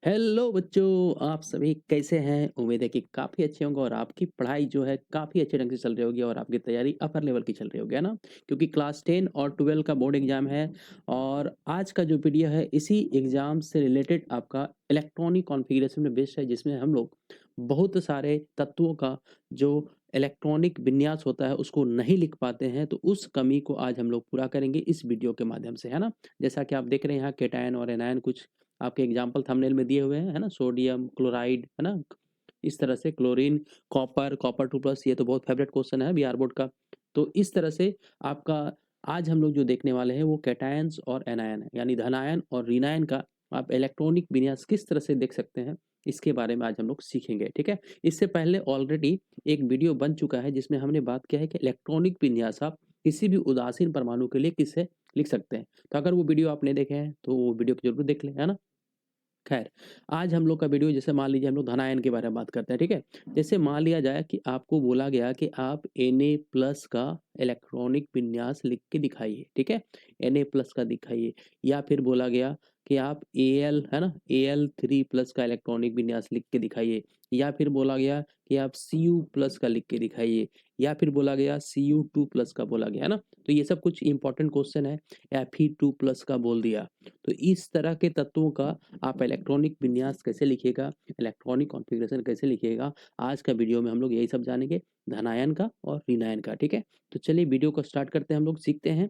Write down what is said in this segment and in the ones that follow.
Hello बच्चों, आप सभी कैसे हैं? उम्मीद है कि काफ़ी अच्छे होंगे और आपकी पढ़ाई जो है काफ़ी अच्छे ढंग से चल रही होगी और आपकी तैयारी अपर लेवल की चल रही होगी, है ना? क्योंकि क्लास 10 और 12 का बोर्ड एग्ज़ाम है और आज का जो वीडियो है इसी एग्ज़ाम से रिलेटेड आपका इलेक्ट्रॉनिक कॉन्फ़िगरेशन में बेस्ड है, जिसमें हम लोग बहुत सारे तत्वों का जो इलेक्ट्रॉनिक विन्यास होता है उसको नहीं लिख पाते हैं, तो उस कमी को आज हम लोग पूरा करेंगे इस वीडियो के माध्यम से, है ना? जैसा कि आप देख रहे हैं यहाँ केटायन और एनायन कुछ आपके एग्जाम्पल थंबनेल में दिए हुए हैं, है ना? सोडियम, क्लोराइड, है ना? इस तरह से क्लोरीन, कॉपर, कॉपर 2+ ये तो बहुत फेवरेट क्वेश्चन है बिहार बोर्ड का। तो इस तरह से आपका आज हम लोग जो देखने वाले हैं वो कैटायन्स और एनायन है, यानी धनायन और ऋणायन का आप इलेक्ट्रॉनिक विन्यास किस तरह से देख सकते हैं, इसके बारे में आज हम लोग सीखेंगे, ठीक है? इससे पहले ऑलरेडी एक वीडियो बन चुका है जिसमें हमने बात किया है कि इलेक्ट्रॉनिक विन्यास आप किसी भी उदासीन परमाणु के लिए किससे लिख सकते हैं। तो अगर वो वीडियो आपने देखे हैं तो वो वीडियो को ज़रूर देख लें, है ना? खैर, आज हम लोग का वीडियो जैसे मान लीजिए हम लोग धनायन के बारे में बात करते हैं, ठीक है? जैसे मान लिया जाए कि आपको बोला गया कि आप Na+ का इलेक्ट्रॉनिक विन्यास लिख के दिखाइए, ठीक है? Na+ का दिखाइए या फिर बोला गया कि आप Al है ना? Al3+ का इलेक्ट्रॉनिक विन्यास लिख के दिखाइए या फिर बोला गया कि आप Cu+ का लिख के दिखाइए या फिर बोला गया Cu2+ का बोला गया, है ना? तो ये सब कुछ इंपॉर्टेंट क्वेश्चन है। Fe2+ का बोल दिया। तो इस तरह के तत्वों का आप इलेक्ट्रॉनिक विन्यास कैसे लिखिएगा, इलेक्ट्रॉनिक कॉन्फ़िगरेशन कैसे लिखिएगा, आज का वीडियो में हम लोग यही सब जानेंगे, धनायन का और ऋणायन का, ठीक है? तो चलिए वीडियो को स्टार्ट करते हैं, हम लोग सीखते हैं।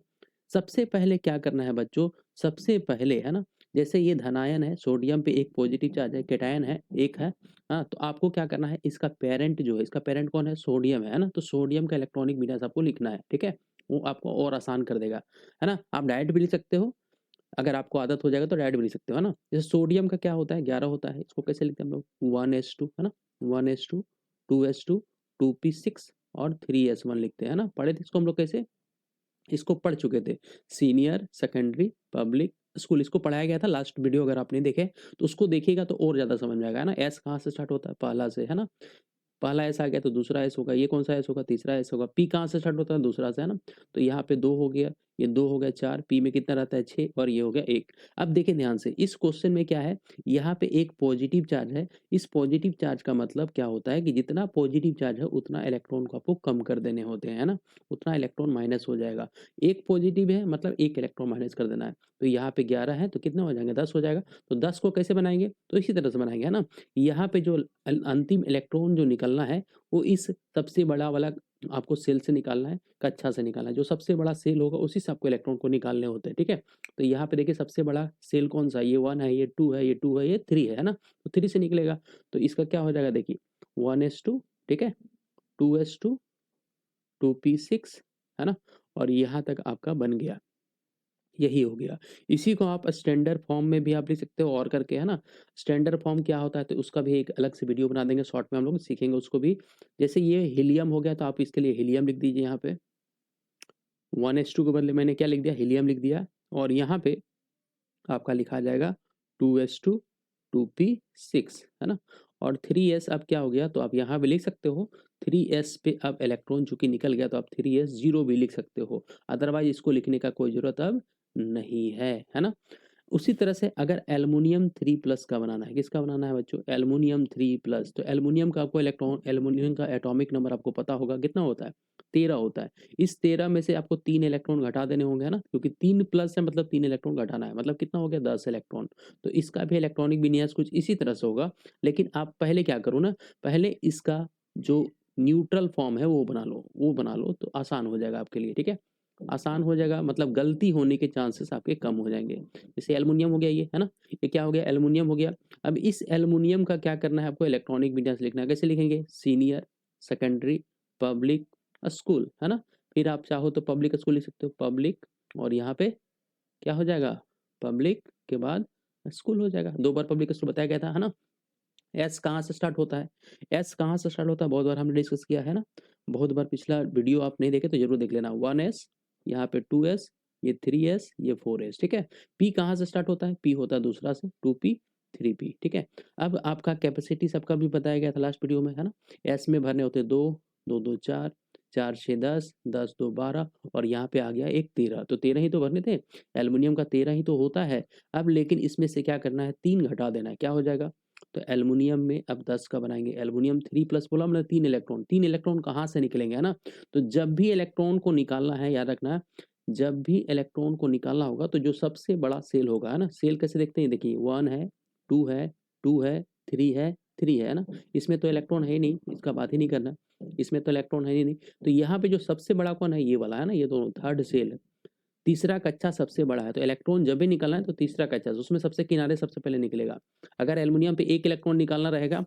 सबसे पहले क्या करना है बच्चों, सबसे पहले है ना, जैसे ये धनायन है, सोडियम पे एक पॉजिटिव चार्ज है, कैटायन है, एक है, हाँ? तो आपको क्या करना है, इसका पेरेंट जो है, इसका पेरेंट कौन है? सोडियम है ना? तो सोडियम का इलेक्ट्रॉनिक विन्यास आपको लिखना है, ठीक है? वो आपको और आसान कर देगा, है ना? आप डायरेक्ट भी लिख सकते हो, अगर आपको आदत हो जाएगा तो डायरेक्ट भी लिख सकते हो, है ना? जैसे सोडियम का क्या होता है 11 होता है, इसको कैसे लिखते हैं हम लोग 1s2 है ना? 1s2 2s2 2p6 और 3s1 लिखते हैं, है ना? पढ़े थे इसको हम लोग कैसे? इसको पढ़ चुके थे। सीनियर, सेकेंडरी, पब्लिक स्कूल इसको पढ़ाया गया था लास्ट वीडियो अगर आपने देखे, तो उसको देखिएगा तो और ज़्यादा समझ में आएगा, है ना? एस कहाँ से स्टार्ट होता है? पहला से, है ना? पहला एस आ गया तो दूसरा एस होगा, ये कौन-सा एस होगा? तीसरा एस होगा। पी कहाँ से स्टार्ट होता है? दूसरा से, है ना? तो यहाँ पे 2 हो गया, ये 2 हो गया 4, पी में कितना रहता है 6 और ये हो गया 1। अब देखिए ध्यान से, इस क्वेश्चन में क्या है, यहाँ पे एक पॉजिटिव चार्ज है, इस पॉजिटिव चार्ज का मतलब क्या होता है कि जितना पॉजिटिव चार्ज है उतना इलेक्ट्रॉन को आपको कम कर देने होते हैं, है ना? उतना इलेक्ट्रॉन माइनस हो जाएगा। एक पॉजिटिव है मतलब 1 इलेक्ट्रॉन माइनस कर देना है। तो यहाँ पे 11 है तो कितना हो जाएँगे 10 हो जाएगा। तो 10 को कैसे बनाएँगे? तो इसी तरह से बनाएँगे, है ना? यहाँ पे जो अंतिम इलेक्ट्रॉन जो निकलना है वो इस सबसे बड़ा वाला आपको सेल से निकालना है, कक्षा से निकालना है। जो सबसे बड़ा सेल होगा उसी से आपको इलेक्ट्रॉन को निकालने होते हैं, ठीक है? तो यहाँ पे देखिए सबसे बड़ा सेल कौन-सा है? ये 1 है, ये 2 है, ये 2 है, ये 3 है ना? तो 3 से निकलेगा। तो इसका क्या हो जाएगा देखिए 1s2 ठीक है? 2s2 2p6 है ना? और यहाँ तक आपका बन गया। यही हो गया। इसी को आप स्टैंडर्ड फॉर्म में भी आप लिख सकते हो और करके, है ना? स्टैंडर्ड फॉर्म क्या होता है तो उसका भी एक अलग से वीडियो बना देंगे, शॉर्ट में हम लोग सीखेंगे उसको भी। जैसे ये हीलियम हो गया तो आप इसके लिए हीलियम लिख दीजिए यहाँ पे। 1s2 के बदले मैंने क्या लिख दिया? हीलियम लिख दिया और यहाँ पे आपका लिखा जाएगा 2s2 2p6 है ना? और 3s अब क्या हो गया तो आप यहाँ पे लिख सकते हो 3s पे अब इलेक्ट्रॉन चूँकि निकल गया तो आप 3s 0 भी लिख सकते हो। अदरवाइज़ इसको लिखने का कोई ज़रूरत अब नहीं है ना? उसी तरह से अगर एल्युमिनियम 3+ का बनाना है, किसका बनाना है बच्चों? एल्युमिनियम 3+ तो एल्युमिनियम का आपको इलेक्ट्रॉन एल्युमिनियम का एटॉमिक नंबर आपको पता होगा कितना होता है? 13 होता है। इस 13 में से आपको 3 इलेक्ट्रॉन घटा देने होंगे, है ना? क्योंकि 3+ है मतलब 3 इलेक्ट्रॉन घटाना है, मतलब कितना हो गया 10 इलेक्ट्रॉन। तो इसका भी इलेक्ट्रॉनिक विन्यास कुछ इसी तरह से होगा, लेकिन आप पहले क्या करो ना, पहले इसका जो न्यूट्रल फॉर्म है वो बना लो तो आसान हो जाएगा आपके लिए, ठीक है? आसान हो जाएगा मतलब गलती होने के चांसेस आपके कम हो जाएँगे। जैसे एल्युमिनियम हो गया ये, है ना? ये क्या हो गया? एल्युमिनियम हो गया। अब इस एल्युमिनियम का क्या करना है आपको इलेक्ट्रॉनिक विन्यास लिखना है। कैसे लिखेंगे? सीनियर, सेकेंडरी, पब्लिक, स्कूल, है ना? फिर आप चाहो तो पब्लिक स्कूल लिख सकते हो, पब्लिक और यहाँ पे क्या हो जाएगा? पब्लिक के बाद स्कूल हो जाएगा। 2 बार पब्लिक स्कूल बताया गया था, है ना? एस कहाँ से स्टार्ट होता है? एस कहाँ से स्टार्ट होता है? बहुत बार हमने डिस्कस किया है ना? बहुत बार पिछला वीडियो आप नहीं देखे तो ज़रूर देख लेना। 1s यहाँ पे 2s ये 3s ये 4s ठीक है? पी कहाँ से स्टार्ट होता है? पी होता है दूसरा से 2p 3p ठीक है? अब आपका कैपेसिटी सबका भी बताया गया था लास्ट वीडियो में, है ना? एस में भरने होते हैं 2, 2 2 4 4 6 10, 10 2 12 और यहाँ पे आ गया एक 13, तो 13 ही तो भरने थे, एल्युमिनियम का 13 ही तो होता है। अब लेकिन इसमें से क्या करना है, 3 घटा देना है, क्या हो जाएगा? तो एल्युमिनियम में अब 10 का बनाएँगे, एल्युमिनियम 3+ बोला हमने 3 इलेक्ट्रॉन, 3 इलेक्ट्रॉन कहाँ से निकलेंगे, है ना? तो जब भी इलेक्ट्रॉन को निकालना है, याद रखना, जब भी इलेक्ट्रॉन को निकालना होगा तो जो सबसे बड़ा शेल होगा, है ना? शेल कैसे देखते हैं, देखिए 1 है, 2 है, 2 है, 3 है, 3 है ना? इसमें तो इलेक्ट्रॉन है ही नहीं, इसका बात ही नहीं करना, इसमें तो इलेक्ट्रॉन है ही नहीं। तो यहाँ पे जो सबसे बड़ा कौन है, ये वाला है ना, ये दोनों थर्ड शेल है। तीसरा कक्षा सबसे बड़ा है, तो इलेक्ट्रॉन जब भी निकालना है तो तीसरा कक्षा, तो उसमें सबसे किनारे सबसे पहले निकलेगा। अगर एल्युमिनियम पे 1 इलेक्ट्रॉन निकालना रहेगा,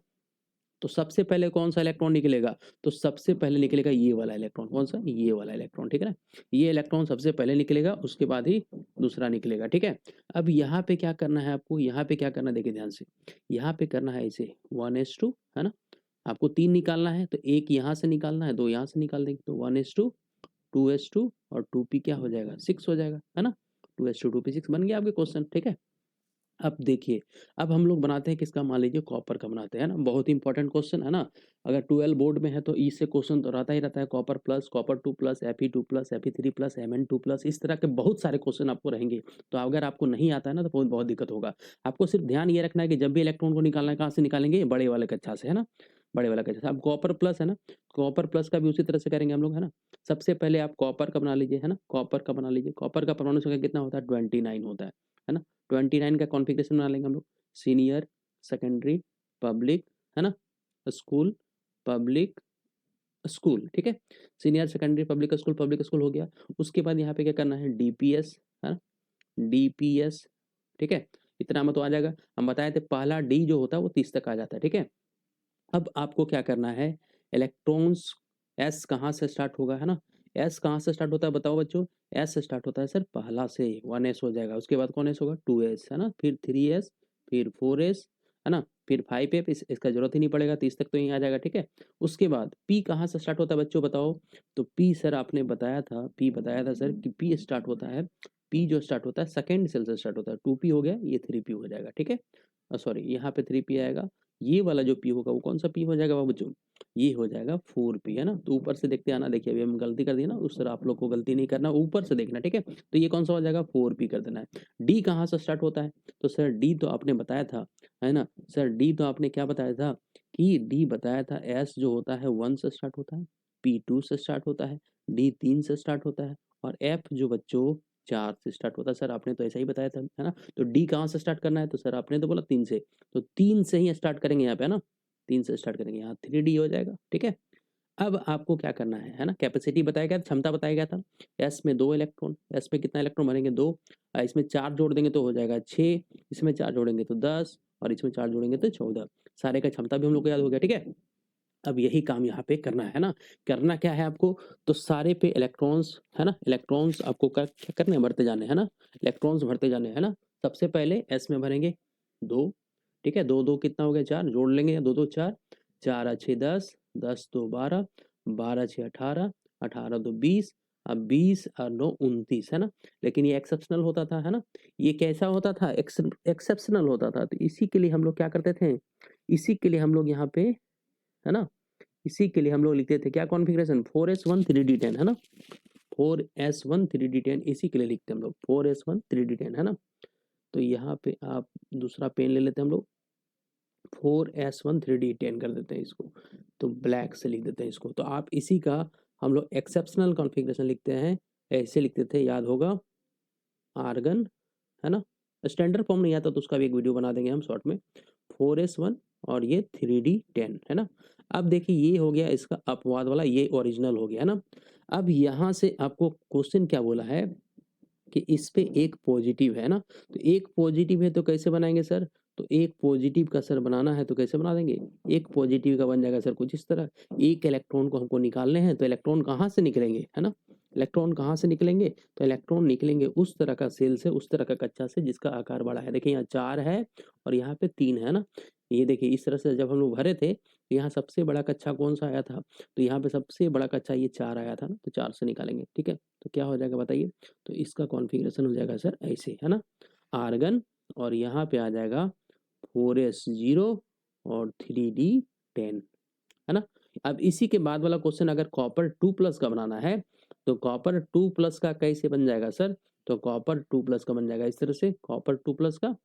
तो सबसे पहले कौन-सा इलेक्ट्रॉन निकलेगा? तो सबसे पहले निकलेगा ये वाला इलेक्ट्रॉन, कौन-सा? ये वाला इलेक्ट्रॉन, ठीक है ना? ये इलेक्ट्रॉन सबसे पहले निकलेगा, उसके बाद ही दूसरा निकलेगा, ठीक है? अब यहाँ पे क्या करना है आपको, यहाँ पे क्या करना है देखिए ध्यान से, यहाँ पे करना है ऐसे 1s2, है ना? आपको 3 निकालना है, तो 1 यहाँ से निकालना है, 2 यहाँ से निकाल देंगे, तो 1s2, 2s2 और 2p क्या हो जाएगा? 6 हो जाएगा, है ना? 2s2 2p 6 बन गया आपके क्वेश्चन, ठीक है? अब देखिए, अब हम लोग बनाते हैं किसका, मान लीजिए कॉपर का बनाते हैं ना, बहुत ही इंपॉर्टेंट क्वेश्चन है ना। अगर 12 बोर्ड में है तो इससे क्वेश्चन तो रहता ही रहता है, copper plus, copper 2 plus, Fe2 plus, Fe3 plus, Mn2 plus, इस तरह के बहुत सारे क्वेश्चन आपको रहेंगे। तो अगर आपको नहीं आता है ना तो बहुत बहुत दिक्कत होगा। आपको सिर्फ ध्यान ये रखना है कि जब भी इलेक्ट्रॉन को निकालना है, कहाँ से निकालेंगे, बड़े वाले कक्षा से, है ना? बड़े वाला कक्षा से। अब कॉपर प्लस है ना, कॉपर प्लस का भी उसी तरह से करेंगे हम लोग, है ना? सबसे पहले आप कॉपर का बना लीजिए, है ना? कॉपर का बना लीजिए, कॉपर का परमाणु संख्या कितना होता है, 29 होता है ना? 29 का कॉन्फ़िगरेशन बना लेंगे हम लोग। सीनियर, सेकेंडरी, पब्लिक, है ना? स्कूल, पब्लिक, स्कूल, ठीक है? सीनियर, सेकेंडरी, पब्लिक स्कूल हो गया। उसके बाद यहाँ पे क्या करना है, डीपीएस, है ना? डीपीएस, ठीक है? इतना में तो आ जाएगा। हम बताए थे पहला डी जो होता है वो 30 तक आ जाता है, ठीक है? अब आपको क्या करना है, इलेक्ट्रॉन्स एस कहाँ से स्टार्ट होगा, है ना? एस कहाँ से स्टार्ट होता है बताओ बच्चों? एस से स्टार्ट होता है सर पहला से, 1s हो जाएगा, उसके बाद कौन एस होगा, 2s, है ना? फिर 3s, फिर 4s, है ना? फिर 5f, इसका जरूरत ही नहीं पड़ेगा, 30 तक तो यहीं आ जाएगा, ठीक है? उसके बाद पी कहाँ से स्टार्ट होता है बच्चों बताओ? तो पी सर आपने बताया था, पी बताया था सर कि पी स्टार्ट होता है, पी जो स्टार्ट होता है सेकेंड सेल से स्टार्ट होता है, 2p हो गया, ये 3p हो जाएगा, ठीक है? सॉरी, यहाँ पे 3p आएगा, ये वाला जो पी होगा वो कौन सा पी हो जाएगा बाबू बच्चों? ये हो जाएगा 4p, है ना? तो ऊपर से देखते आना, देखिए अभी हम गलती कर दिए ना, उस तरह आप लोग को गलती नहीं करना, ऊपर से देखना, ठीक है? तो ये कौन सा हो जाएगा, 4p कर देना है। डी कहाँ से स्टार्ट होता है? तो सर डी तो आपने बताया था, है ना? सर डी तो आपने क्या बताया था कि डी बताया था, एस जो होता है 1 से स्टार्ट होता है, पी 2 से स्टार्ट होता है, डी 3 से स्टार्ट होता है और एफ जो बच्चों 4 से स्टार्ट होता है। सर आपने तो ऐसा ही बताया था, है ना? तो डी कहाँ से स्टार्ट करना है? तो सर आपने तो बोला 3 से, तो 3 से ही स्टार्ट करेंगे यहाँ पे, है ना? 3 से स्टार्ट करेंगे, यहाँ 3D हो जाएगा, ठीक है? अब आपको क्या करना है ना? कैपेसिटी बताया गया, क्षमता बताया गया था। एस में 2 इलेक्ट्रॉन, एस में कितना इलेक्ट्रॉन भरेंगे, 2, इसमें 4 जोड़ देंगे तो हो जाएगा 6, इसमें 4 जोड़ेंगे तो 10 और इसमें 4 जोड़ेंगे तो 14। सारे का क्षमता भी हम लोग को याद हो गया, ठीक है? अब यही काम यहाँ पे करना है ना? करना क्या है आपको? तो सारे पे इलेक्ट्रॉन्स, है ना? इलेक्ट्रॉन्स आपको क्या करने हैं, भरते जाने, है ना? इलेक्ट्रॉन्स भरते जाने, है ना? सबसे पहले एस में भरेंगे 2, ठीक है? 2 2 कितना हो गया, 4, जोड़ लेंगे, 2 2 4, 4 6 10, 10 2 12, 12 6 18, 18 2 20, अब 20 और 9 29, है ना? लेकिन ये एक्सेप्शनल होता था, है ना? ये कैसा होता था? एक्सेप्शनल होता था, तो इसी के लिए हम लोग क्या करते थे? इसी के लिए हम लोग यहाँ पे, है ना? इसी के लिए हम लोग लिखते थे क्या कॉन्फ़िगरेशन, 4s1 3d10, है ना? 4s1 3d10, इसी के लिए लिखते हैं हम लोग, 4s1 3d10, है ना? तो यहाँ पे आप दूसरा पेन ले लेते हैं हम लोग, 4s1 3d10 कर देते हैं इसको, तो ब्लैक से लिख देते हैं इसको। तो आप इसी का हम लोग एक्सेप्शनल कॉन्फ़िगरेशन लिखते हैं, ऐसे लिखते थे, याद होगा, आर्गन, है ना? स्टैंडर्ड फॉर्म नहीं आता तो उसका भी एक वीडियो बना देंगे हम शॉर्ट में। 4s1 और ये 3d10, है ना? अब देखिए ये हो गया इसका अपवाद वाला, ये ओरिजिनल हो गया, है ना? अब यहाँ से आपको क्वेश्चन क्या बोला है कि इस पे एक पॉजिटिव है ना, तो एक पॉजिटिव है तो कैसे बनाएंगे सर? तो एक पॉजिटिव का सर बनाना है तो कैसे बना देंगे? एक पॉजिटिव का बन जाएगा सर कुछ इस तरह, एक इलेक्ट्रॉन को हमको निकालने हैं, तो इलेक्ट्रॉन कहाँ से निकलेंगे, है ना? इलेक्ट्रॉन कहाँ से निकलेंगे? तो इलेक्ट्रॉन निकलेंगे उस तरह का सेल से, उस तरह का कक्षा से जिसका आकार बड़ा है। देखिए यहाँ 4 है और यहाँ पे 3 है ना? ये देखिए इस तरह से जब हम लोग भरे थे, तो यहाँ सबसे बड़ा कक्षा कौन-सा आया था? तो यहाँ पे सबसे बड़ा कक्षा ये 4 आया था ना, तो 4 से निकालेंगे, ठीक है? तो क्या हो जाएगा बताइए? तो इसका कॉन्फ़िगरेशन हो जाएगा सर ऐसे, है ना? आर्गन और यहाँ पे आ जाएगा 4s0 और 3d10, है ना? अब इसी के बाद वाला क्वेश्चन अगर कॉपर 2+ का बनाना है, तो कॉपर 2+ का कैसे बन जाएगा सर? तो कॉपर 2+ का बन जाएगा इस तरह से, कॉपर 2+ का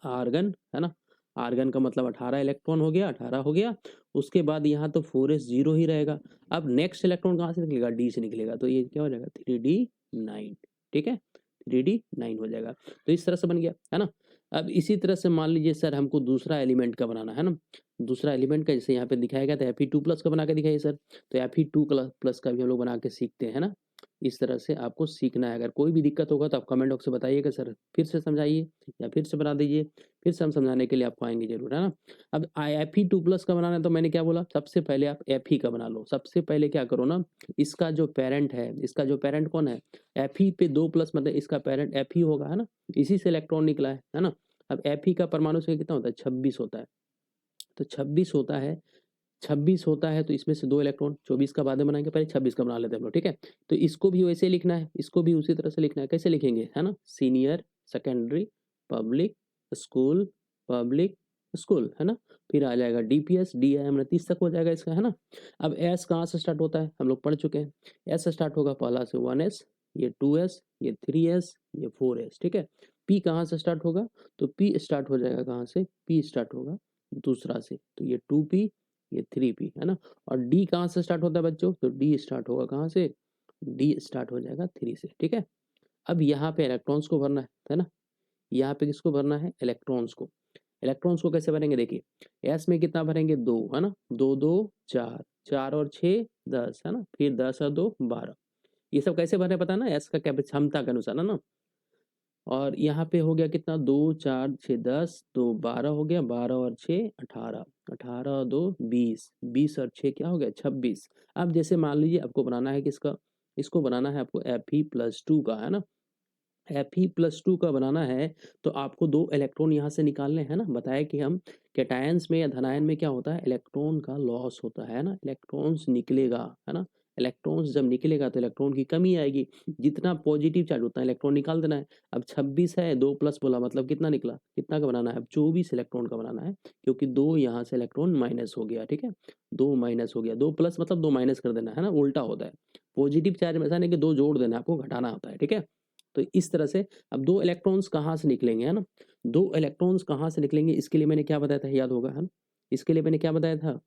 आर्गन, है ना? आर्गन का मतलब 18 इलेक्ट्रॉन हो गया, 18 हो गया। उसके बाद यहाँ तो 4s 0 ही रहेगा। अब नेक्स्ट इलेक्ट्रॉन कहाँ से निकलेगा? डी से निकलेगा, तो ये क्या हो जाएगा? 3d9, ठीक है? 3d9 हो जाएगा। तो इस तरह से बन गया, है ना? अब इसी तरह से मान लीजिए सर हमको दूसरा एलिमेंट का बनाना है ना, दूसरा एलिमेंट का जैसे यहाँ पे दिखाया गया था Fe2+ का बना के दिखाइए सर। तो Fe2+ का भी हम लोग बना के सीखते हैं, है ना? इस तरह से आपको सीखना है। अगर कोई भी दिक्कत होगा तो आप कमेंट बॉक्स में बताइएगा सर, फिर से समझाइए या फिर से बना दीजिए, फिर से हम समझाने के लिए आपको आएँगे ज़रूर, है ना? अब Fe2+ का बनाना है तो मैंने क्या बोला? सबसे पहले आप Fe का बना लो। सबसे पहले क्या करो ना, इसका जो पैरेंट है, इसका जो पैरेंट कौन है? Fe पे 2+ मतलब इसका पैरेंट Fe होगा, है ना? इसी से इलेक्ट्रॉन निकला है ना? अब Fe का परमाणु संख्या कितना होता है? 26 होता है। तो 26 होता है, 26 होता है तो इसमें से 2 इलेक्ट्रॉन, 24 का बाद में बनाएँगे, पहले 26 का बना लेते हैं हम लोग, ठीक है? तो इसको भी वैसे ही लिखना है, इसको भी उसी तरह से लिखना है। कैसे लिखेंगे, है ना? Senior, secondary, public, school, public, school, है ना? फिर आ जाएगा डीपीएस, डीआईएम 30 तक हो जाएगा इसका, है ना? अब एस कहाँ से स्टार्ट होता है? हम लोग पढ़ चुके हैं। एस स्टार्ट होगा पहला से 1s, ये 2s, ये 3s, ये 4s, ठीक है? पी कहाँ से स्टार्ट होगा? तो पी स्टार्ट हो जाएगा कहाँ से? पी स्टार्ट होगा दूसरा से, तो ये 2p, ये 3p, है ना? और डी कहाँ से स्टार्ट होता है बच्चों? तो डी स्टार्ट होगा कहाँ से? डी स्टार्ट हो जाएगा 3 से, ठीक है? अब यहाँ पे इलेक्ट्रॉन्स को भरना है ना? यहाँ पे किसको भरना है? इलेक्ट्रॉन्स को। इलेक्ट्रॉन्स को कैसे भरेंगे देखिए, एस में कितना भरेंगे? 2, है ना? 2 2 4, 4 और 6 10, है ना? फिर 10 और 2 12। ये सब कैसे भरना है पता है ना? एस का क्या क्षमता के अनुसार, है ना? और यहाँ पे हो गया कितना? 2 4 6 10, तो 12 हो गया, 12 और 6 18, 18 और 2 20, 20 और 6 क्या हो गया? 26। अब जैसे मान लीजिए आपको बनाना है किसका? इसको बनाना है आपको Fe+2 का, है ना? Fe+2 का बनाना है तो आपको 2 इलेक्ट्रॉन यहाँ से निकालने हैं ना? बताया कि हम कैटायंस में या धनायन में क्या होता है? इलेक्ट्रॉन का लॉस होता है ना? इलेक्ट्रॉन्स निकलेगा, है ना? इलेक्ट्रॉन्स जब निकलेगा तो इलेक्ट्रॉन की कमी आएगी। जितना पॉजिटिव चार्ज उतना इलेक्ट्रॉन निकाल देना है। अब 26 है, 2+ बोला मतलब कितना निकला? कितना का बनाना है? अब 24 इलेक्ट्रॉन का बनाना है, क्योंकि 2 यहाँ से इलेक्ट्रॉन माइनस हो गया, ठीक है? 2 माइनस हो गया, 2+ मतलब 2 माइनस कर देना, है ना? उल्टा होता है। पॉजिटिव चार्ज में ऐसा नहीं कि 2 जोड़ देना है, आपको घटाना होता है, ठीक है? तो इस तरह से अब 2 इलेक्ट्रॉन्स कहाँ से निकलेंगे, है ना? 2 इलेक्ट्रॉन्स कहाँ से निकलेंगे इसके लिए मैंने क्या बताया था, याद होगा, है ना? इसके लिए मैंने क्या बताया था?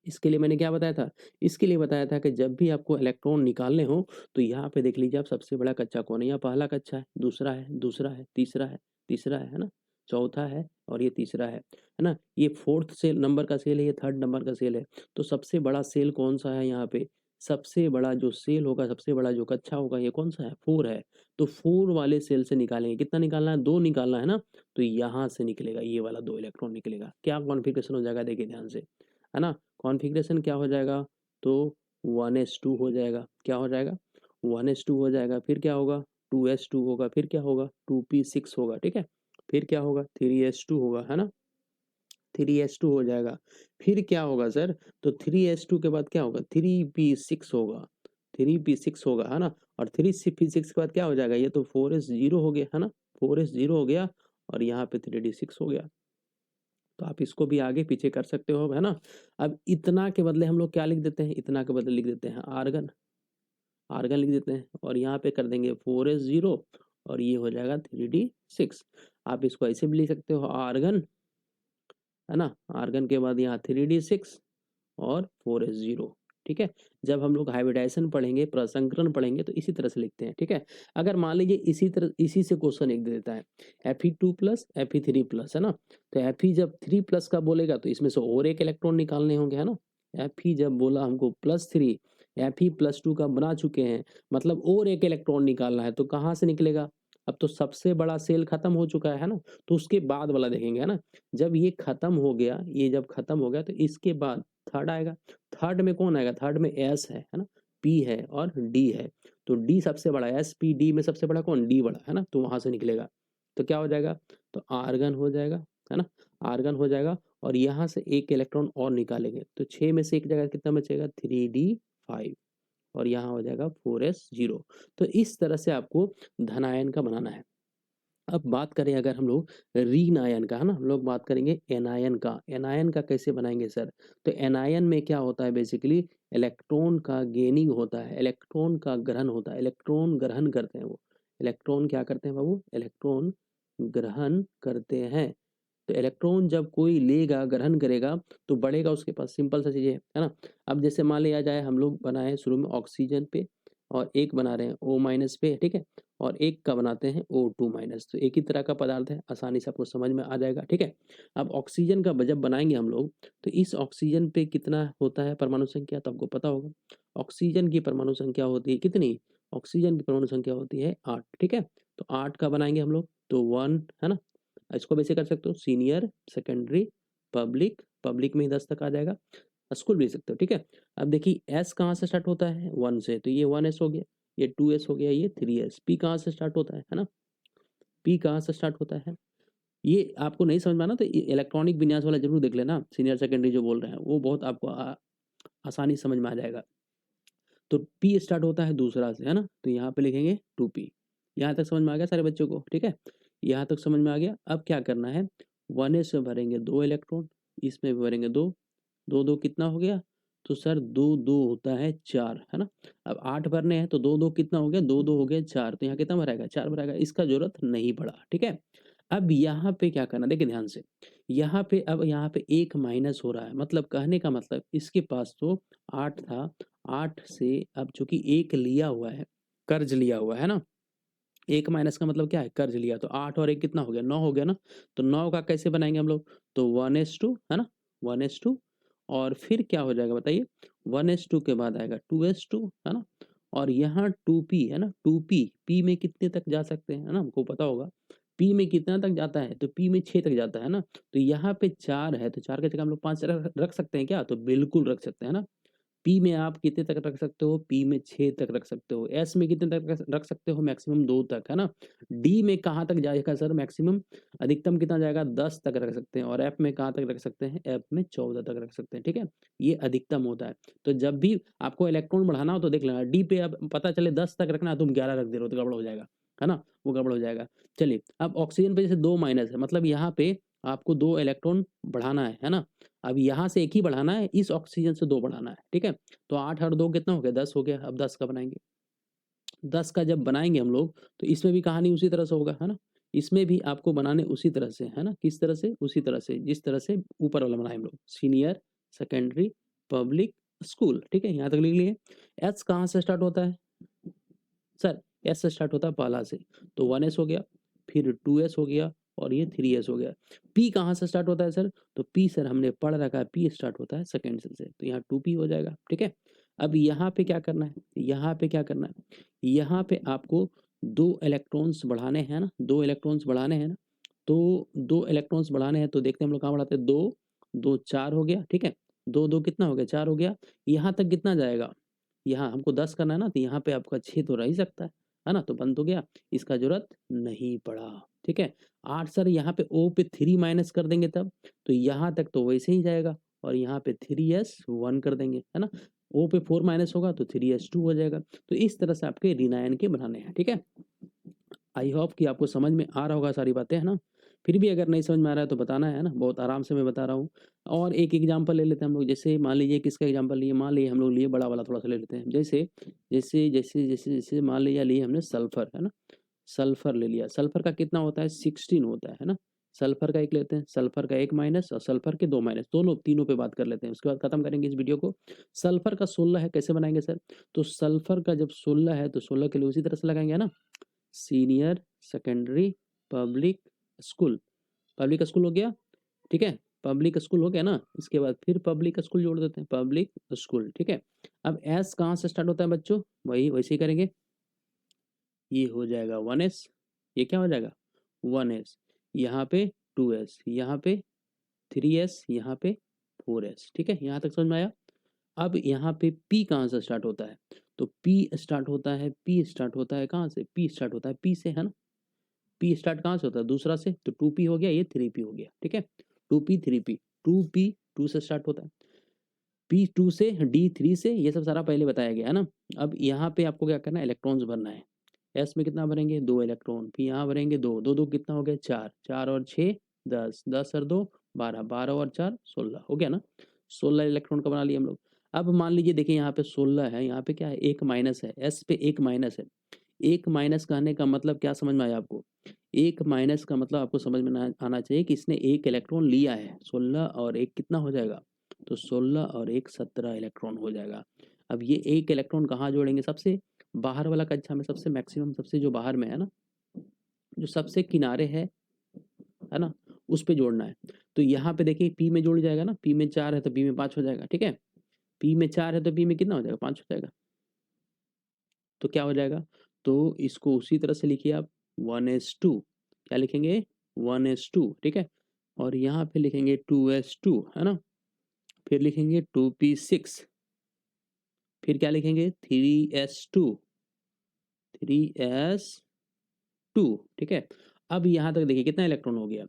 इसके लिए मैंने क्या बताया था? इसके लिए बताया था कि जब भी आपको इलेक्ट्रॉन निकालने हो, तो यहाँ पे देख लीजिए आप सबसे बड़ा कच्चा कौन है? यहाँ पहला कच्चा है, दूसरा है, तीसरा है ना? चौथा है और ये तीसरा है ना? ये 4th सेल नंबर का सेल है, ये 3rd नंबर का सेल है। तो सबसे बड़ा सेल कौन-सा है यहाँ पे? सबसे बड़ा जो सेल होगा, सबसे बड़ा जो कक्षा होगा, ये कौन-सा है? 4 है। तो 4 वाले सेल से निकालेंगे, कितना निकालना है? 2 निकालना है ना? तो यहाँ से निकलेगा, ये वाला 2 इलेक्ट्रॉन निकलेगा। क्या कॉन्फ़िगरेशन हो जाएगा देखिए ध्यान से, है ना? कॉन्फ़िगरेशन क्या हो जाएगा? तो 1s2 हो जाएगा। क्या हो जाएगा? 1s2 हो जाएगा, फिर क्या होगा? 2s2 होगा, फिर क्या होगा? 2p6 होगा, ठीक है? फिर क्या होगा? 3s2 होगा, है ना? 3s2 हो जाएगा। फिर क्या होगा सर? तो 3s2 के बाद क्या होगा? 3p6 होगा, 3p6 होगा, है ना? और 3p6 के बाद क्या हो जाएगा? ये तो 4s0 हो गया, है ना? 4s0 हो गया और यहाँ पे 3d6 हो गया। तो आप इसको भी आगे-पीछे कर सकते हो, है ना? अब इतना के बदले हम लोग क्या लिख देते हैं? इतना के बदले लिख देते हैं आर्गन, आर्गन लिख देते हैं और यहाँ पे कर देंगे 4s0 और ये हो जाएगा 3d6। आप इसको ऐसे भी लिख सकते हो आर्गन, है ना? आर्गन के बाद यहाँ 3d6 और 4s0, ठीक है? जब हम लोग हाइब्रिडाइजेशन पढ़ेंगे, प्रसंकरण पढ़ेंगे तो इसी तरह से लिखते हैं, ठीक है? अगर मान लीजिए इसी से क्वेश्चन एक दे देता है, Fe2+, Fe3+, है ना? तो Fe जब 3+ का बोलेगा तो इसमें से और एक इलेक्ट्रॉन निकालने होंगे, है ना? Fe जब बोला हमको +3, Fe+2 का बना चुके हैं, मतलब और एक इलेक्ट्रॉन निकालना है, तो कहाँ से निकलेगा? अब तो सबसे बड़ा सेल खत्म हो चुका है ना? तो उसके बाद वाला देखेंगे, है ना? जब ये खत्म हो गया, ये जब खत्म हो गया तो इसके बाद 3rd आएगा। 3rd में कौन आएगा? 3rd में एस है ना? पी है और डी है। तो डी सबसे बड़ा है, एस, पी, डी में सबसे बड़ा कौन? डी बड़ा, है ना? तो वहाँ से निकलेगा। तो क्या हो जाएगा? तो आर्गन हो जाएगा, है ना? आर्गन हो जाएगा और यहाँ से एक इलेक्ट्रॉन और निकालेंगे। तो 6 में से एक जगह कितना बचेगा? 3d5 और यहाँ हो जाएगा 4s0। तो इस तरह से आपको धनायन का बनाना है। अब बात करें अगर हम लोग रीनायन का, है ना? हम लोग बात करेंगे एनायन का। एनायन का कैसे बनाएँगे सर? तो एनायन में क्या होता है बेसिकली इलेक्ट्रॉन का गेनिंग होता है, इलेक्ट्रॉन का ग्रहण होता है, इलेक्ट्रॉन ग्रहण करते हैं वो। इलेक्ट्रॉन क्या करते हैं बाबू? इलेक्ट्रॉन ग्रहण करते हैं। तो इलेक्ट्रॉन जब कोई लेगा, ग्रहण करेगा तो बढ़ेगा उसके पास, सिंपल सा चीज़ है ना? अब जैसे मान लिया जाए हम लोग बनाए शुरू में ऑक्सीजन पे और एक बना रहे हैं O- पे, ठीक है? और एक का बनाते हैं O2-, तो एक ही तरह का पदार्थ है, आसानी से आपको समझ में आ जाएगा, ठीक है? अब ऑक्सीजन का जब बनाएँगे हम लोग, तो इस ऑक्सीजन पे कितना होता है परमाणु संख्या तो आपको पता होगा। ऑक्सीजन की परमाणु संख्या होती है कितनी? ऑक्सीजन की परमाणु संख्या होती है 8, ठीक है? तो 8 का बनाएँगे हम लोग, तो 1 है ना? इसको वैसे कर सकते हो सीनियर, सेकेंडरी, पब्लिक, पब्लिक में ही 10 तक आ जाएगा, स्कूल भेज सकते हो, ठीक है? अब देखिए एस कहाँ से स्टार्ट होता है? 1 से, तो ये 1s हो गया, ये 2s हो गया, ये 3s। पी कहाँ से स्टार्ट होता है ना? पी कहाँ से स्टार्ट होता है? ये आपको नहीं समझ में आना तो इलेक्ट्रॉनिक विन्यास वाला ज़रूर देख लेना, सीनियर सेकेंडरी जो बोल रहे हैं, वो बहुत आपको आसानी से समझ में आ जाएगा। तो पी स्टार्ट होता है दूसरा से, है ना? तो यहाँ पे लिखेंगे 2p। यहाँ तक समझ में आ गया सारे बच्चों को, ठीक है? यहाँ तक समझ में आ गया। अब क्या करना है, 1s में भरेंगे 2 इलेक्ट्रॉन, इसमें भी भरेंगे 2, 2-2 कितना हो गया? तो सर 2-2 होता है 4, है ना? अब 8 भरने हैं तो 2-2 कितना हो गया? 2-2 हो गया 4, तो यहाँ कितना भराएगा? 4 भराएगा, इसका ज़रूरत नहीं पड़ा, ठीक है? अब यहाँ पे क्या करना देखिए ध्यान से, यहाँ पे अब यहाँ पे 1 माइनस हो रहा है, मतलब कहने का मतलब इसके पास तो 8 था, 8 से अब चूँकि 1 लिया हुआ है, कर्ज़ लिया हुआ है ना? 1 माइनस का मतलब क्या है? कर्ज़ लिया, तो 8 और 1 कितना हो गया? 9 हो गया ना? तो 9 का कैसे बनाएँगे हम लोग? तो 1s2 है ना? 1s2 और फिर क्या हो जाएगा बताइए? 1s2 के बाद आएगा 2s2 है ना? और यहाँ 2p है ना? 2p, p में कितने तक जा सकते हैं, है ना? हमको पता होगा। p में कितना तक जाता है? तो p में 6 तक जाता है ना? तो यहाँ पे 4 है, तो 4 की जगह हम लोग 5 रख सकते हैं क्या? तो बिल्कुल रख सकते हैं ना? पी में आप कितने तक रख सकते हो? पी में 6 तक रख सकते हो। एस में कितने तक रख सकते हो? मैक्सिमम 2 तक, है ना? डी में कहाँ तक जाएगा सर मैक्सिमम? अधिकतम कितना जाएगा? 10 तक रख सकते हैं और एफ में कहाँ तक रख सकते हैं? एफ में 14 तक रख सकते हैं, ठीक है? ये अधिकतम होता है। तो जब भी आपको इलेक्ट्रॉन बढ़ाना हो तो देख लेना, डी पे अब पता चले 10 तक रखना है, तुम 11 रख दे रहे हो तो गड़बड़ हो जाएगा, है ना? वो गड़बड़ हो जाएगा। चलिए, अब ऑक्सीजन पे जैसे 2 माइनस है, मतलब यहाँ पे आपको 2 इलेक्ट्रॉन बढ़ाना है ना? अब यहाँ से 1 ही बढ़ाना है, इस ऑक्सीजन से 2 बढ़ाना है, ठीक है? तो 8 और 2 कितना हो गया? 10 हो गया। अब 10 का बनाएँगे। 10 का जब बनाएँगे हम लोग, तो इसमें भी कहानी उसी तरह से होगा, है ना? इसमें भी आपको बनाने उसी तरह से, है ना? किस तरह से? उसी तरह से, जिस तरह से ऊपर वाला बनाए हम लोग। सीनियर, सेकेंडरी, पब्लिक, स्कूल, ठीक है? यहाँ तक लिख लिए। एस कहाँ से स्टार्ट होता है? सर एस से स्टार्ट होता है पहला से, तो 1s हो गया, फिर 2s हो गया और ये 3s हो गया। पी कहाँ से स्टार्ट होता है सर? तो पी सर हमने पढ़ रखा है, पी स्टार्ट होता है सेकंड से, तो यहाँ 2p हो जाएगा, ठीक है? अब यहाँ पे क्या करना है? यहाँ पे क्या करना है? यहाँ पे आपको 2 इलेक्ट्रॉन्स बढ़ाने हैं ना, 2 इलेक्ट्रॉन्स बढ़ाने हैं ना, तो 2 इलेक्ट्रॉन्स बढ़ाने हैं तो देखते हैं हम लोग कहाँ बढ़ाते हैं? 2, 2 4 हो गया, ठीक है? 2, 2 कितना हो गया? 4 हो गया। यहाँ तक कितना जाएगा? यहाँ हमको 10 करना है ना, तो यहाँ पे आपका 6 तो रह ही सकता है ना? तो बंद तो गया, इसका ज़रूरत नहीं पड़ा, ठीक है? 8 सर यहाँ पे O पे 3 माइनस कर देंगे तब, तो यहाँ तक तो वैसे ही जाएगा और यहाँ पे 3s 1 कर देंगे, है ना? O पे 4 माइनस होगा तो 3s 2 हो जाएगा। तो इस तरह से आपके ऋणायन के बनाने हैं, ठीक है? आई होप कि आपको समझ में आ रहा होगा सारी बातें, है ना? फिर भी अगर नहीं समझ में आ रहा है तो बताना है ना? बहुत आराम से मैं बता रहा हूँ। और एक एग्ज़ाम्पल ले लेते हैं हम लोग, जैसे मान लीजिए किसका एग्ज़ाम्पल लिए? मान लीजिए हम लोग लिए बड़ा वाला थोड़ा-सा ले लेते हैं। जैसे मान लिया लिए हमने सल्फ़र, है ना? सल्फ़र ले लिया, सल्फ़र का कितना होता है? 16 होता है ना? सल्फ़र का 1 लेते हैं, सल्फ़र का 1 माइनस और सल्फ़र के 2 माइनस, दोनों तीनों पे बात कर लेते हैं, उसके बाद खत्म करेंगे इस वीडियो को। सल्फ़र का 16 है, कैसे बनाएँगे सर? तो सल्फ़र का जब 16 है तो 16 के लिए उसी तरह से लगाएँगे, है ना? Senior, secondary, public, school. Public school हो गया, ठीक है? पब्लिक स्कूल हो गया ना? इसके बाद फिर पब्लिक स्कूल जोड़ देते हैं, पब्लिक स्कूल, ठीक है? अब एस कहाँ से स्टार्ट होता है बच्चों? वही वैसे ही करेंगे। ये हो जाएगा 1s, ये क्या हो जाएगा? 1s, यहाँ पे 2s, यहाँ पे 3s, यहाँ पे 4s, ठीक है? यहाँ तक समझ में आया? अब यहाँ पे P कहाँ से स्टार्ट होता है? तो P स्टार्ट होता है कहाँ से? P स्टार्ट होता है P से, है ना? पी स्टार्ट कहाँ से होता है? दूसरा से, तो 2p हो गया, ये 3p हो गया, ठीक है? 2p 3p, 2p 2 से स्टार्ट होता है, p 2 से, d 3 से, ये सब सारा पहले बताया गया है ना? अब यहाँ पे आपको क्या करना है? इलेक्ट्रॉन्स भरना है। एस में कितना भरेंगे 2 इलेक्ट्रॉन, फिर यहाँ भरेंगे 2, 2 2 कितना हो गया 4, 4 और 6 10, 10 और 2 12, 12 और 4 16 हो गया ना। 16 इलेक्ट्रॉन का बना लिए हम लोग। अब मान लीजिए देखिए यहाँ पे 16 है, यहाँ पे क्या है 1 माइनस है, एस पे 1 माइनस है। 1 माइनस कहने का मतलब क्या समझ में आया आपको? 1 माइनस का मतलब आपको समझ में ना आना चाहिए कि इसने 1 इलेक्ट्रॉन लिया है। 16 और 1 कितना हो जाएगा? तो 16 और 1 17 इलेक्ट्रॉन हो जाएगा। अब ये 1 इलेक्ट्रॉन कहाँ जोड़ेंगे? सबसे बाहर वाला कक्षा में, सबसे मैक्सिमम, सबसे जो बाहर में है ना, जो सबसे किनारे है ना, उस पे जोड़ना है। तो यहाँ पे देखिए पी में जुड़ जाएगा ना, पी में 4 है तो पी में 5 हो जाएगा, ठीक है? पी में 4 है तो पी में कितना हो जाएगा? 5 हो जाएगा। तो क्या हो जाएगा? तो इसको उसी तरह से लिखिए आप 1s2, क्या लिखेंगे? 1s2, ठीक है? और यहाँ पे लिखेंगे 2s2, है ना? फिर लिखेंगे 2p6, फिर क्या लिखेंगे? 3s2, 3s2, ठीक है? अब यहाँ तक देखिए कितना इलेक्ट्रॉन हो गया?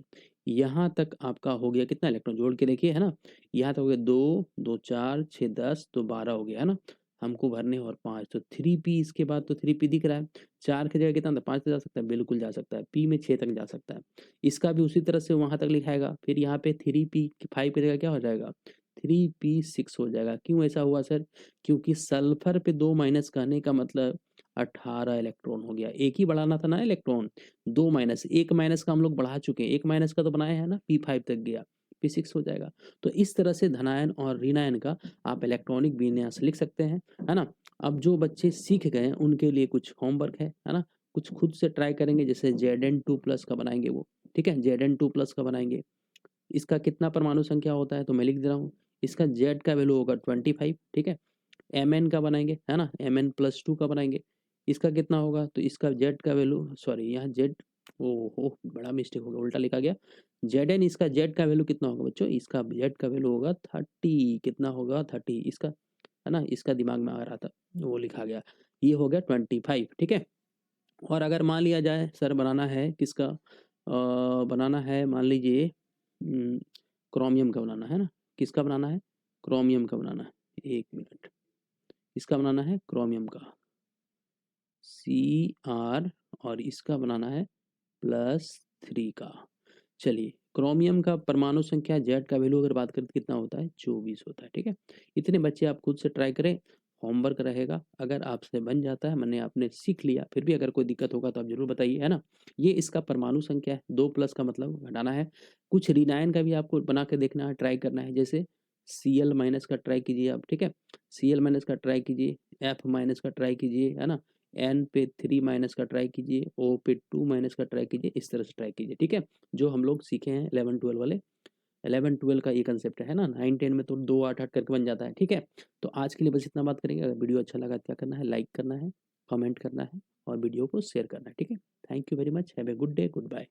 यहाँ तक आपका हो गया कितना इलेक्ट्रॉन? जोड़ के देखिए, है ना? यहाँ तक हो गया 2, 2 4, 6 10, तो 12 हो गया, है ना? हमको भरने और 5, तो 3p, इसके बाद तो 3p दिख रहा है। 4 की जगह कितना था? 5 तक जा सकता है? बिल्कुल जा सकता है। p में 6 तक जा सकता है। इसका भी उसी तरह से वहाँ तक लिखाएगा। फिर यहाँ पे 3p 5 की जगह क्या हो जाएगा? 3p6 हो जाएगा। क्यों ऐसा हुआ सर? क्योंकि सल्फर पे 2 माइनस कहने का मतलब 18 इलेक्ट्रॉन हो गया। एक ही बढ़ाना था ना इलेक्ट्रॉन, 2 माइनस, 1 माइनस का हम लोग बढ़ा चुके हैं, 1 माइनस का तो बनाया है ना, p5 तक गया, p6 हो जाएगा। तो इस तरह से धनायन और ऋणायन का आप इलेक्ट्रॉनिक विन्यास लिख सकते हैं, है ना? अब जो बच्चे सीख गए हैं उनके लिए कुछ होमवर्क है ना? कुछ खुद से ट्राई करेंगे, जैसे Zn2+ का बनाएंगे वो, ठीक है? Zn2+ का बनाएंगे। इसका कितना परमाणु संख्या होता है तो मैं लिख दे रहा हूँ। इसका Z का वैल्यू होगा 25, ठीक है? Mn का बनाएंगे, है ना? Mn+2 का बनाएंगे। इसका कितना होगा? तो इसका Z का वैल्यू, सॉरी यहाँ Z, ओहो बड़ा मिस्टेक हो गया, उल्टा लिखा गया। Zn, इसका Z का वैल्यू कितना होगा बच्चों? इसका Z का वैल्यू होगा 30, कितना होगा 30, इसका, है ना? इसका दिमाग में आ रहा था, वो लिखा गया। ये हो गया 25, ठीक है? और अगर मान लिया जाए सर बनाना है किसका, बनाना है मान लीजिए क्रोमियम का बनाना है ना, किसका बनाना है? क्रोमियम का बनाना है। एक मिनट, इसका बनाना है क्रोमियम का, Cr, और इसका बनाना है +3 का। चलिए, क्रोमियम का परमाणु संख्या Z का वैल्यू अगर बात करें तो कितना होता है? 24 होता है, ठीक है? इतने बच्चे आप खुद से ट्राई करें, होमवर्क रहेगा। अगर आपसे बन जाता है, माने आपने सीख लिया, फिर भी अगर कोई दिक्कत होगा तो आप ज़रूर बताइए, है ना? ये इसका परमाणु संख्या है, 2+ का मतलब घटाना है। कुछ ऋणायन का भी आपको बना के देखना है, ट्राई करना है, जैसे Cl- का ट्राई कीजिए आप, ठीक है? Cl- का ट्राई कीजिए, F- का ट्राई कीजिए, है ना? N पे 3- का ट्राई कीजिए, O पे 2- का ट्राई कीजिए, इस तरह से ट्राई कीजिए, ठीक है? जो हम लोग सीखे हैं 11-12 वाले, 11-12 का ये कंसेप्ट है ना। 9-10 में तो 2 8 8 करके बन जाता है, ठीक है? तो आज के लिए बस इतना बात करेंगे। अगर वीडियो अच्छा लगा तो क्या करना है? लाइक करना है, कमेंट करना है और वीडियो को शेयर करना है, ठीक है? Thank you very much, have a good day, good bye.